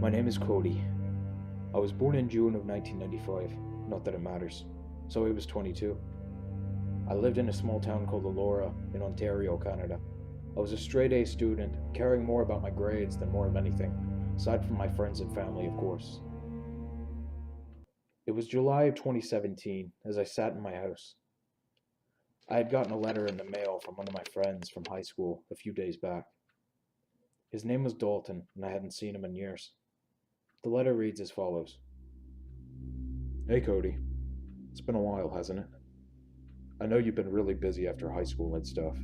My name is Cody. I was born in June of 1995, not that it matters, so I was 22. I lived in a small town called Elora in Ontario, Canada. I was a straight A student, caring more about my grades than more of anything, aside from my friends and family, of course. It was July of 2017 as I sat in my house. I had gotten a letter in the mail from one of my friends from high school a few days back. His name was Dalton, and I hadn't seen him in years. The letter reads as follows. Hey Cody, it's been a while, hasn't it? I know you've been really busy after high school and stuff,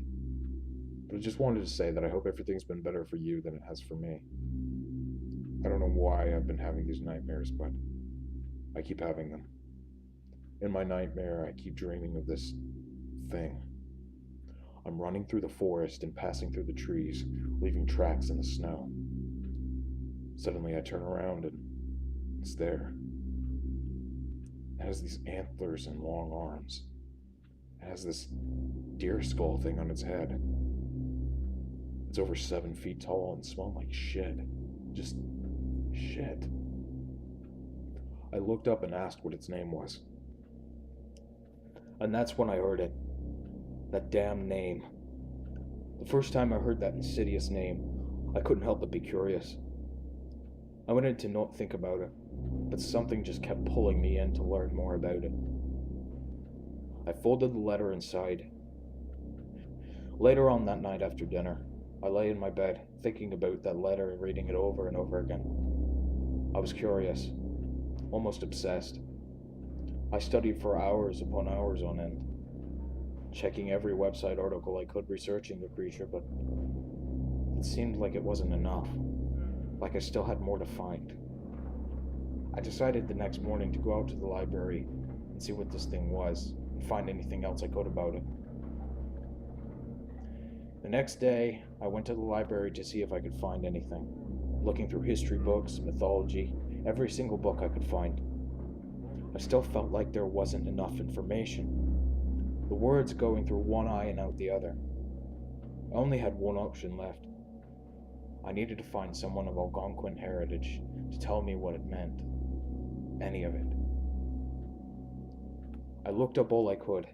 but I just wanted to say that I hope everything's been better for you than it has for me. I don't know why I've been having these nightmares, but I keep having them. In my nightmare, I keep dreaming of this thing. I'm running through the forest and passing through the trees, leaving tracks in the snow. Suddenly I turn around and it's there. It has these antlers and long arms. It has this deer skull thing on its head. It's over 7 feet tall and smells like shit. Just shit. I looked up and asked what its name was. And that's when I heard it. That damn name. The first time I heard that insidious name, I couldn't help but be curious. I wanted to not think about it, but something just kept pulling me in to learn more about it. I folded the letter inside. Later on that night after dinner, I lay in my bed, thinking about that letter and reading it over and over again. I was curious, almost obsessed. I studied for hours upon hours on end, checking every website article I could researching the creature, but it seemed like it wasn't enough, like I still had more to find. I decided the next morning to go out to the library and see what this thing was, and find anything else I could about it. The next day, I went to the library to see if I could find anything, looking through history books, mythology, every single book I could find. I still felt like there wasn't enough information. The words going through one eye and out the other. I only had one option left. I needed to find someone of Algonquin heritage to tell me what it meant. Any of it. I looked up all I could,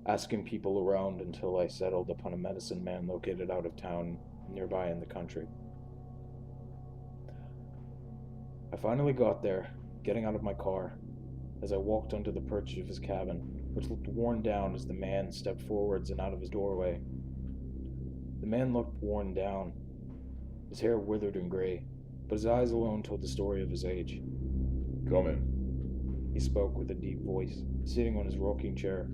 asking people around until I settled upon a medicine man located out of town, nearby in the country. I finally got there, getting out of my car, as I walked onto the perch of his cabin, which looked worn down as the man stepped forwards and out of his doorway. The man looked worn down, his hair withered and gray, but his eyes alone told the story of his age. Come in, he spoke with a deep voice, sitting on his rocking chair,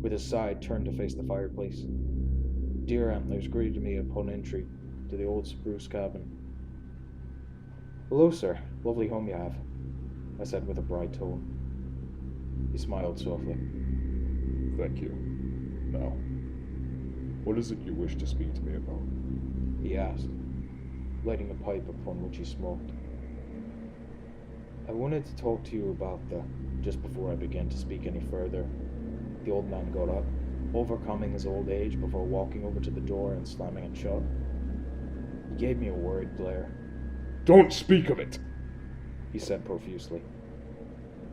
with his side turned to face the fireplace. Deer antlers greeted me upon entry to the old spruce cabin. Hello, sir. Lovely home you have, I said with a bright tone. He smiled softly. Thank you. Now, what is it you wish to speak to me about? He asked, lighting a pipe upon which he smoked. I wanted to talk to you about Just before I began to speak any further, the old man got up, overcoming his old age before walking over to the door and slamming it shut. He gave me a worried glare. Don't speak of it, he said profusely.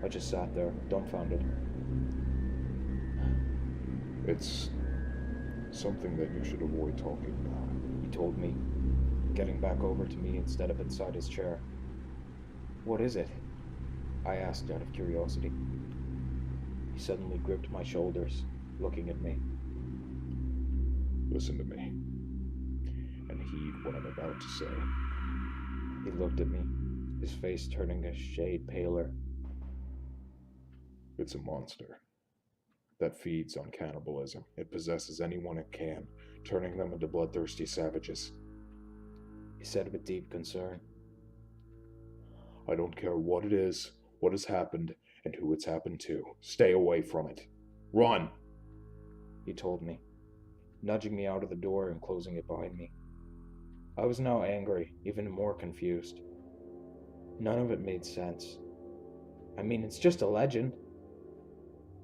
I just sat there, dumbfounded. It's something that you should avoid talking about, he told me, getting back over to me instead of inside his chair. What is it? I asked out of curiosity. He suddenly gripped my shoulders, looking at me. Listen to me, and heed what I'm about to say. He looked at me, his face turning a shade paler. It's a monster that feeds on cannibalism. It possesses anyone it can, turning them into bloodthirsty savages, he said with deep concern. I don't care what it is, what has happened, and who it's happened to. Stay away from it. Run, he told me, nudging me out of the door and closing it behind me. I was now angry, even more confused. None of it made sense. I mean, it's just a legend.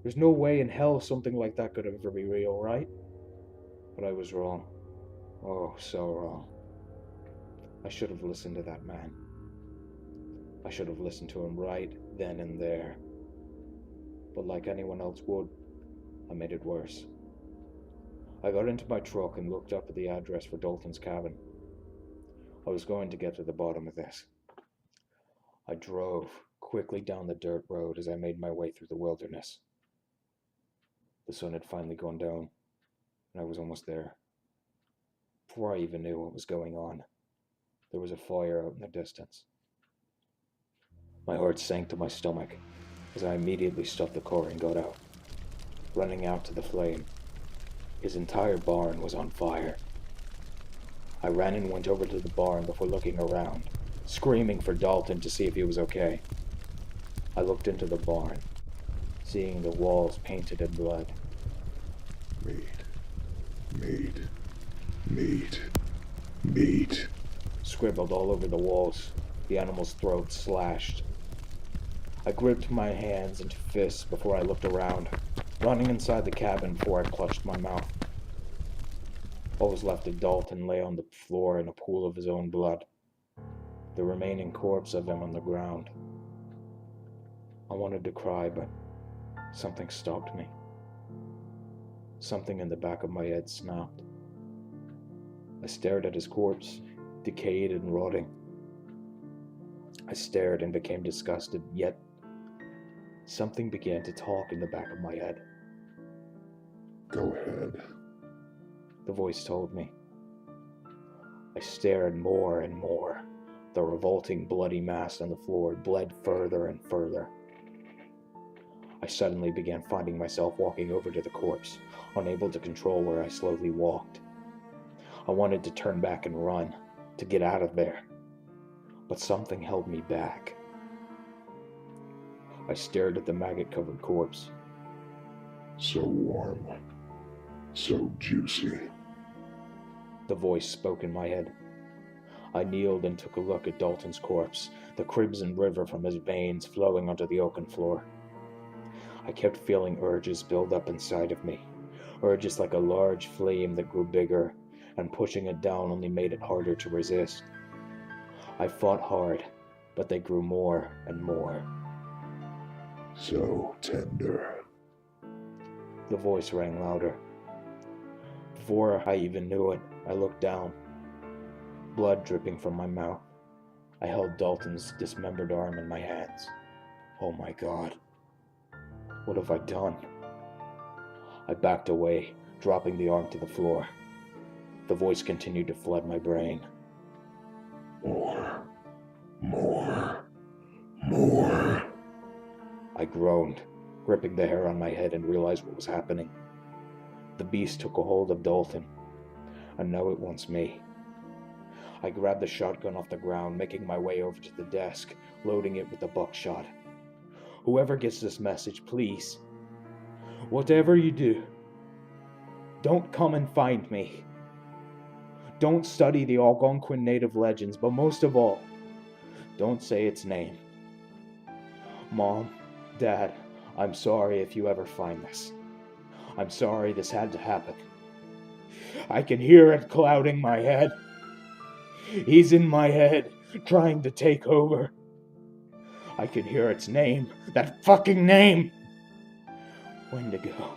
There's no way in hell something like that could ever be real, right? But I was wrong. Oh, so wrong. I should have listened to that man. I should have listened to him right then and there. But like anyone else would, I made it worse. I got into my truck and looked up at the address for Dalton's cabin. I was going to get to the bottom of this. I drove quickly down the dirt road as I made my way through the wilderness. The sun had finally gone down, and I was almost there. Before I even knew what was going on, there was a fire out in the distance. My heart sank to my stomach as I immediately stopped the car and got out. Running out to the flame, his entire barn was on fire. I ran and went over to the barn before looking around, screaming for Dalton to see if he was okay. I looked into the barn, seeing the walls painted in blood. Meat. Scribbled all over the walls, the animal's throat slashed. I gripped my hands into fists before I looked around, running inside the cabin before I clutched my mouth. All was left of Dalton lay on the floor in a pool of his own blood, the remaining corpse of him on the ground. I wanted to cry, but something stopped me. Something in the back of my head snapped. I stared at his corpse, decayed and rotting. I stared and became disgusted, yet something began to talk in the back of my head. Go ahead, the voice told me. I stared more and more. The revolting bloody mass on the floor bled further and further. I suddenly began finding myself walking over to the corpse, unable to control where I slowly walked. I wanted to turn back and run, to get out of there, but something held me back. I stared at the maggot-covered corpse. So warm, so juicy, the voice spoke in my head. I kneeled and took a look at Dalton's corpse, the crimson river from his veins flowing onto the oaken floor. I kept feeling urges build up inside of me, urges like a large flame that grew bigger, and pushing it down only made it harder to resist. I fought hard, but they grew more and more. So tender, the voice rang louder. Before I even knew it, I looked down, blood dripping from my mouth. I held Dalton's dismembered arm in my hands. Oh my God. What have I done? I backed away, dropping the arm to the floor. The voice continued to flood my brain. More. I groaned, gripping the hair on my head, and realized what was happening. The beast took a hold of Dalton, and now it wants me. I grabbed the shotgun off the ground, making my way over to the desk, loading it with the buckshot. Whoever gets this message, please, whatever you do, don't come and find me. Don't study the Algonquin native legends, but most of all, don't say its name. Mom, Dad, I'm sorry if you ever find this. I'm sorry this had to happen. I can hear it clouding my head. He's in my head, trying to take over. I can hear its name, that fucking name. Wendigo.